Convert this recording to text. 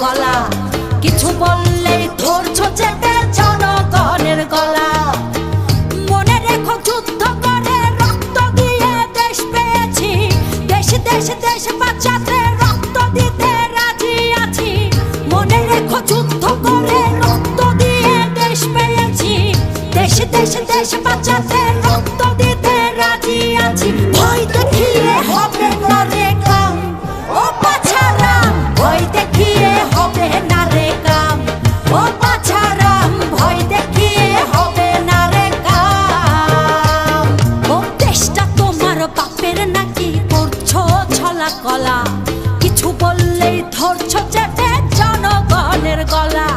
গলা, কিছু বললেই ধরছো চেপে জনগণের গলা। মনে রেখো যুদ্ধ করে রক্ত দিয়ে দেশ পেয়েছি, দেশ দেশ দেশ বাঁচাতে রক্ত দিতে রাজি আছি। মনে রেখো যুদ্ধ করে রক্ত দিয়ে দেশ পেয়েছি, দেশ দেশ দেশ বাঁচাতে রক্ত দিতে রাজি আছি। ভয় দেখিয়ে হবে না রে কাম, ও বাছারাম, ভয় দেখিয়ে হবে না রে কাম, ও বাছারাম, ভয় দেখিয়ে হবে না রে কাম। ও দেশটা তোমার বাপের নাকি করছো ছলা কলা, কিছু বললেই ধরছো চেপে জনগণের গলা।